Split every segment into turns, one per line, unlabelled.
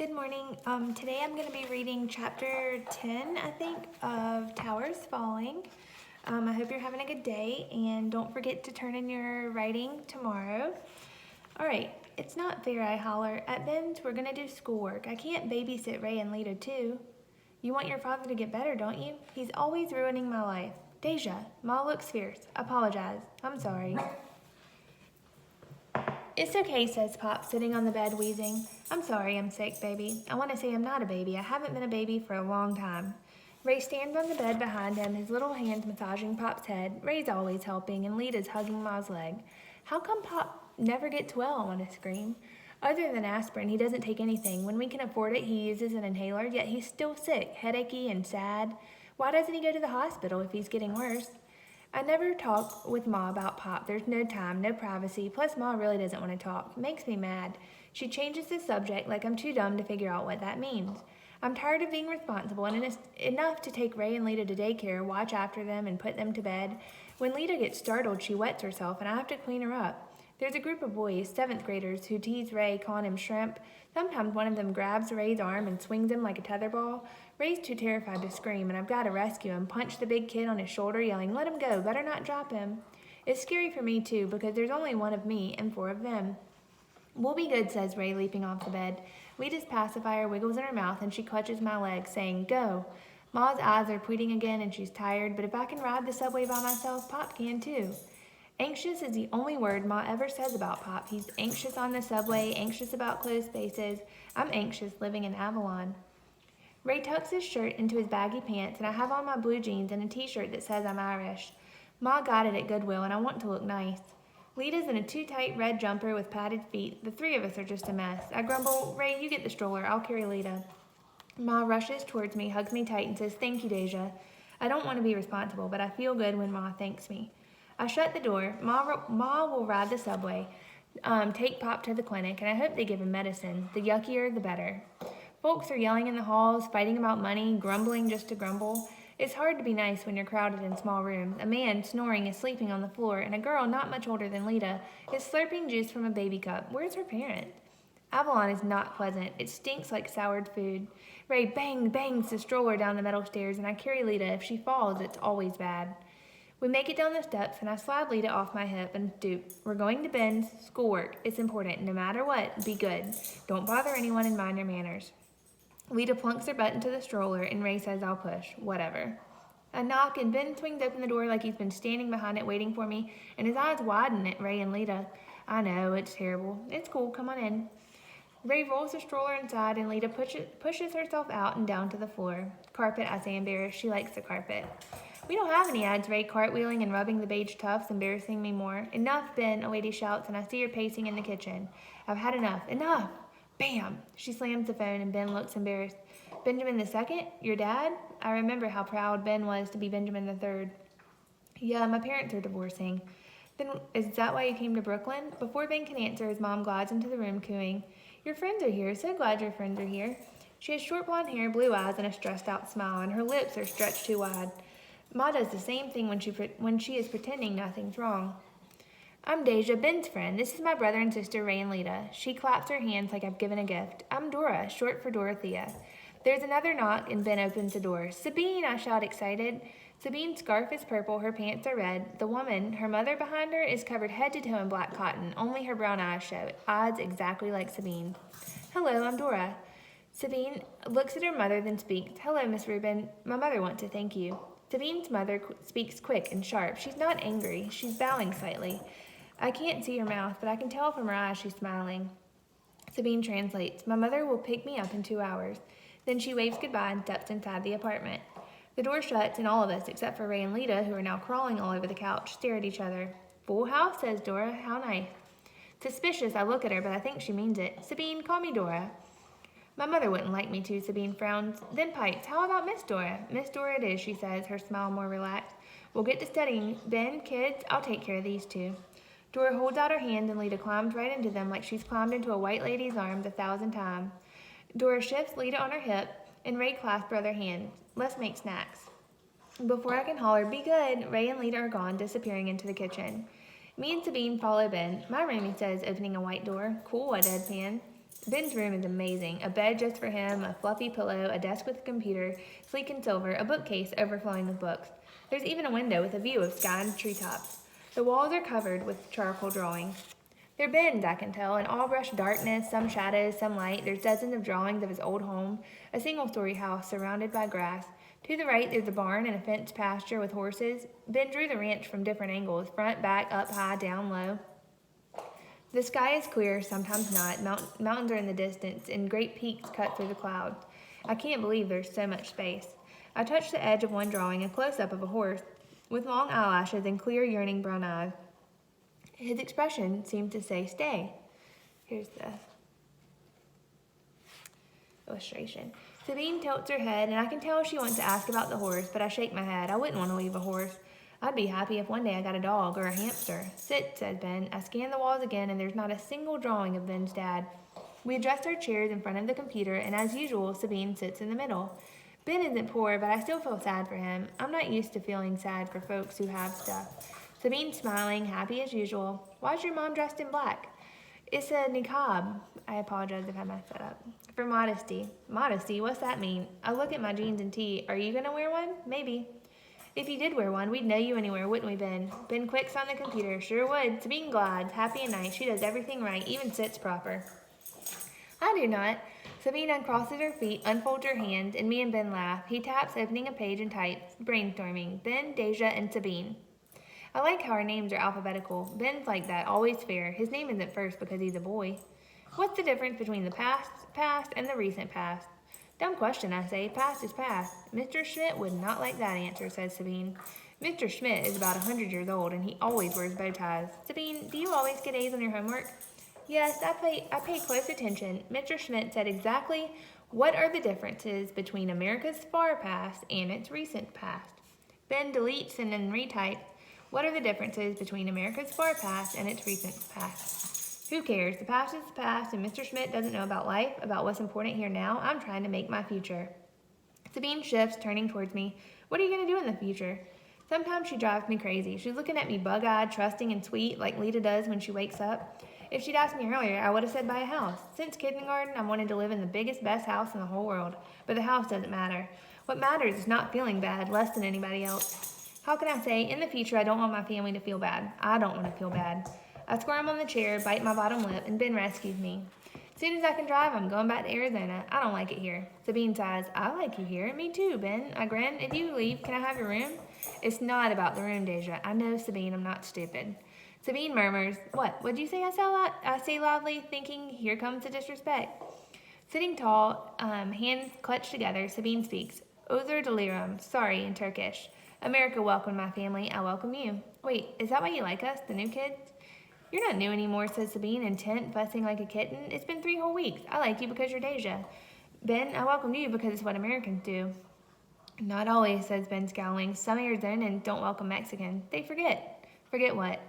Good morning. Today I'm going to be reading chapter 10, I think, of Towers Falling. I hope you're having a good day, and don't forget to turn in your writing tomorrow. All right, it's not fair, I holler. At Ben's, we're going to do schoolwork. I can't babysit Ray and Lita, too. You want your father to get better, don't you? He's always ruining my life. Deja, Ma looks fierce. Apologize. I'm sorry. It's okay, says Pop, sitting on the bed wheezing. I'm sorry I'm sick, baby. I want to say I'm not a baby. I haven't been a baby for a long time. Ray stands on the bed behind him, his little hands massaging Pop's head. Ray's always helping, and Lita's hugging Ma's leg. How come Pop never gets well, I want to scream. Other than aspirin, he doesn't take anything. When we can afford it, he uses an inhaler, yet he's still sick, headachy, and sad. Why doesn't he go to the hospital if he's getting worse? I never talk with Ma about Pop. There's no time, no privacy. Plus, Ma really doesn't want to talk. Makes me mad. She changes the subject like I'm too dumb to figure out what that means. I'm tired of being responsible and it's enough to take Ray and Lita to daycare, watch after them, and put them to bed. When Lita gets startled, she wets herself, and I have to clean her up. There's a group of boys, 7th graders, who tease Ray, calling him shrimp. Sometimes one of them grabs Ray's arm and swings him like a tetherball. Ray's too terrified to scream, and I've got to rescue him, punch the big kid on his shoulder, yelling, "Let him go, better not drop him." It's scary for me, too, because there's only one of me and 4 of them. We'll be good, says Ray, leaping off the bed. Lita's pacifier wiggles in her mouth, and she clutches my leg, saying, "Go." Ma's eyes are pleading again, and she's tired, but if I can ride the subway by myself, Pop can, too. Anxious is the only word Ma ever says about Pop. He's anxious on the subway, anxious about closed spaces. I'm anxious living in Avalon. Ray tucks his shirt into his baggy pants, and I have on my blue jeans and a t-shirt that says I'm Irish. Ma got it at Goodwill, and I want to look nice. Lita's in a too-tight red jumper with padded feet. The 3 of us are just a mess. I grumble, "Ray, you get the stroller. I'll carry Lita." Ma rushes towards me, hugs me tight, and says, "Thank you, Deja." I don't want to be responsible, but I feel good when Ma thanks me. I shut the door. Ma will ride the subway, take Pop to the clinic, and I hope they give him medicine. The yuckier, the better. Folks are yelling in the halls, fighting about money, grumbling just to grumble. It's hard to be nice when you're crowded in small rooms. A man snoring is sleeping on the floor, and a girl not much older than Lita is slurping juice from a baby cup. Where's her parent? Avalon is not pleasant. It stinks like soured food. Ray bangs the stroller down the metal stairs, and I carry Lita. If she falls, it's always bad. We make it down the steps, and I slide Lita off my hip and stoop. We're going to Ben's. Schoolwork. It's important. No matter what, be good. Don't bother anyone and mind your manners. Lita plunks her butt into the stroller, and Ray says I'll push. Whatever. I knock, and Ben swings open the door like he's been standing behind it waiting for me, and his eyes widen at Ray and Lita. I know, it's terrible. It's cool, come on in. Ray rolls the stroller inside, and Lita pushes herself out and down to the floor. Carpet, I say, embarrassed. She likes the carpet. We don't have any, adds Ray, cartwheeling and rubbing the beige tufts, embarrassing me more. Enough, Ben, a lady shouts, and I see her pacing in the kitchen. I've had enough. Enough! Bam! She slams the phone, and Ben looks embarrassed. "Benjamin II? Your dad?" I remember how proud Ben was to be Benjamin III. "Yeah, my parents are divorcing." "Then is that why you came to Brooklyn?" Before Ben can answer, his mom glides into the room, cooing, "Your friends are here. So glad your friends are here." She has short blonde hair, blue eyes, and a stressed-out smile, and her lips are stretched too wide. Ma does the same thing when she is pretending nothing's wrong. "I'm Deja, Ben's friend. This is my brother and sister, Ray and Lita." She claps her hands like I've given a gift. "I'm Dora, short for Dorothea." There's another knock, and Ben opens the door. "Sabine!" I shout, excited. Sabine's scarf is purple, her pants are red. The woman, her mother behind her, is covered head to toe in black cotton. Only her brown eyes show. Eyes exactly like Sabine. "Hello, I'm Dora." Sabine looks at her mother, then speaks. "Hello, Miss Rubin. My mother wants to thank you." Sabine's mother speaks quick and sharp. She's not angry. She's bowing slightly. I can't see her mouth, but I can tell from her eyes she's smiling. Sabine translates. "My mother will pick me up in 2 hours. Then she waves goodbye and steps inside the apartment. The door shuts, and all of us, except for Ray and Lita, who are now crawling all over the couch, stare at each other. "Full house," says Dora. "How nice." Suspicious, I look at her, but I think she means it. "Sabine, call me Dora." "My mother wouldn't like me to," Sabine frowns. Then pipes, "How about Miss Dora?" "Miss Dora it is," she says, her smile more relaxed. "We'll get to studying. Ben, kids, I'll take care of these 2. Dora holds out her hand, and Lita climbs right into them like she's climbed into a white lady's arms 1,000 times. Dora shifts Lita on her hip, and Ray clasps her other hand. "Let's make snacks." Before I can holler, "Be good," Ray and Lita are gone, disappearing into the kitchen. Me and Sabine follow Ben. "My room," he says, opening a white door. "Cool," I deadpan. Ben's room is amazing. A bed just for him, a fluffy pillow, a desk with a computer, sleek and silver, a bookcase overflowing with books. There's even a window with a view of sky and treetops. The walls are covered with charcoal drawings. They're Ben's, I can tell, in all brushed darkness, some shadows, some light. There's dozens of drawings of his old home, a single-story house surrounded by grass. To the right, there's a barn and a fenced pasture with horses. Ben drew the ranch from different angles, front, back, up high, down low. The sky is clear, sometimes not. Mountains are in the distance, and great peaks cut through the clouds. I can't believe there's so much space. I touched the edge of one drawing, a close-up of a horse, with long eyelashes and clear, yearning brown eyes. His expression seemed to say, "Stay." Here's the illustration. Sabine tilts her head, and I can tell she wants to ask about the horse, but I shake my head. I wouldn't want to leave a horse. I'd be happy if one day I got a dog or a hamster. "Sit," says Ben. I scan the walls again, and there's not a single drawing of Ben's dad. We adjust our chairs in front of the computer, and as usual, Sabine sits in the middle. Ben isn't poor, but I still feel sad for him. I'm not used to feeling sad for folks who have stuff. Sabine's smiling, happy as usual. "Why's your mom dressed in black?" "It's a niqab." I apologize if I messed that up. "For modesty." "Modesty? What's that mean?" I look at my jeans and tee. "Are you gonna wear one?" "Maybe." "If you did wear one, we'd know you anywhere, wouldn't we, Ben?" Ben clicks on the computer. "Sure would." Sabine glides, happy and nice. She does everything right, even sits proper. I do not. Sabine uncrosses her feet, unfolds her hands, and me and Ben laugh. He taps, opening a page, and types, "Brainstorming, Ben, Deja, and Sabine." I like how our names are alphabetical. Ben's like that, always fair. His name isn't first because he's a boy. What's the difference between the past, and the recent past? Dumb question, I say. Past is past. Mr. Schmidt would not like that answer, says Sabine. Mr. Schmidt is about 100 years old, and he always wears bow ties. Sabine, do you always get A's on your homework? Yes, I pay close attention. Mr. Schmidt said exactly what are the differences between America's far past and its recent past. Ben deletes and then retypes. What are the differences between America's far past and its recent past? Who cares? The past is the past, and Mr. Schmidt doesn't know about life, about what's important here now. I'm trying to make my future. Sabine shifts, turning towards me. What are you going to do in the future? Sometimes she drives me crazy. She's looking at me bug-eyed, trusting, and sweet, like Lita does when she wakes up. If she'd asked me earlier, I would have said buy a house. Since kindergarten, I wanted to live in the biggest, best house in the whole world. But the house doesn't matter. What matters is not feeling bad, less than anybody else. How can I say, in the future, I don't want my family to feel bad. I don't want to feel bad. I squirm on the chair, bite my bottom lip, and Ben rescues me. As soon as I can drive, I'm going back to Arizona. I don't like it here. Sabine sighs. I like you here. Me too, Ben. I grin. If you leave, can I have your room? It's not about the room, Deja. I know, Sabine. I'm not stupid. Sabine murmurs. What? What'd you say? I say loudly, thinking, here comes the disrespect. Sitting tall, hands clutched together, Sabine speaks. Özür dilerim. Sorry in Turkish. America welcomed my family. I welcome you. Wait, is that why you like us, the new kids? You're not new anymore, says Sabine, intent, fussing like a kitten. It's been 3 whole weeks. I like you because you're Deja. Ben, I welcome you because it's what Americans do. Not always, says Ben, scowling. Some Arizonans don't welcome Mexicans. They forget. Forget what?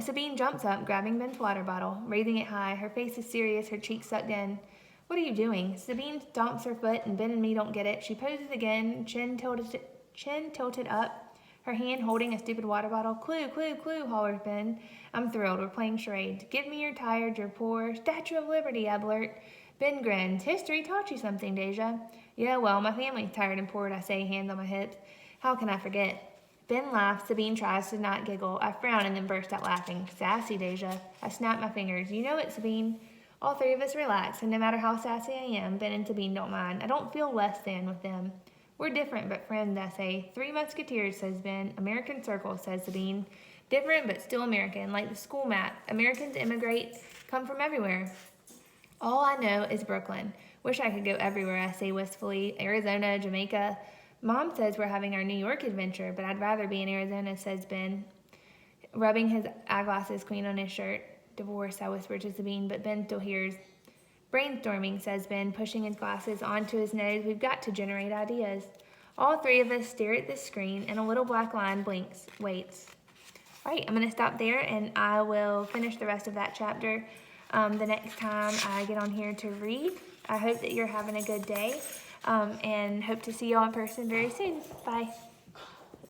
Sabine jumps up, grabbing Ben's water bottle, raising it high. Her face is serious, her cheeks sucked in. What are you doing? Sabine stomps her foot, and Ben and me don't get it. She poses again, chin tilted up, her hand holding a stupid water bottle. Clue, clue, clue, hollers Ben. I'm thrilled. We're playing charades. Give me your tired, your poor. Statue of Liberty, I blurt. Ben grins. History taught you something, Deja. Yeah, well, my family's tired and poor, I say, hands on my hips. How can I forget? Ben laughs. Sabine tries to not giggle. I frown and then burst out laughing. Sassy, Deja. I snap my fingers. You know it, Sabine. All 3 of us relax, and no matter how sassy I am, Ben and Sabine don't mind. I don't feel less than with them. We're different but friends, I say. 3 musketeers, says Ben. American circle, says Sabine. Different but still American, like the school map. Americans immigrate, come from everywhere. All I know is Brooklyn. Wish I could go everywhere, I say wistfully. Arizona, Jamaica. Mom says we're having our New York adventure, but I'd rather be in Arizona, says Ben, rubbing his eyeglasses clean on his shirt. Divorce, I whisper to Sabine, but Ben still hears. Brainstorming, says Ben, pushing his glasses onto his nose. We've got to generate ideas. All 3 of us stare at the screen, and a little black line blinks, waits. All right, I'm going to stop there, and I will finish the rest of that chapter the next time I get on here to read. I hope that you're having a good day, and hope to see you all in person very soon. Bye.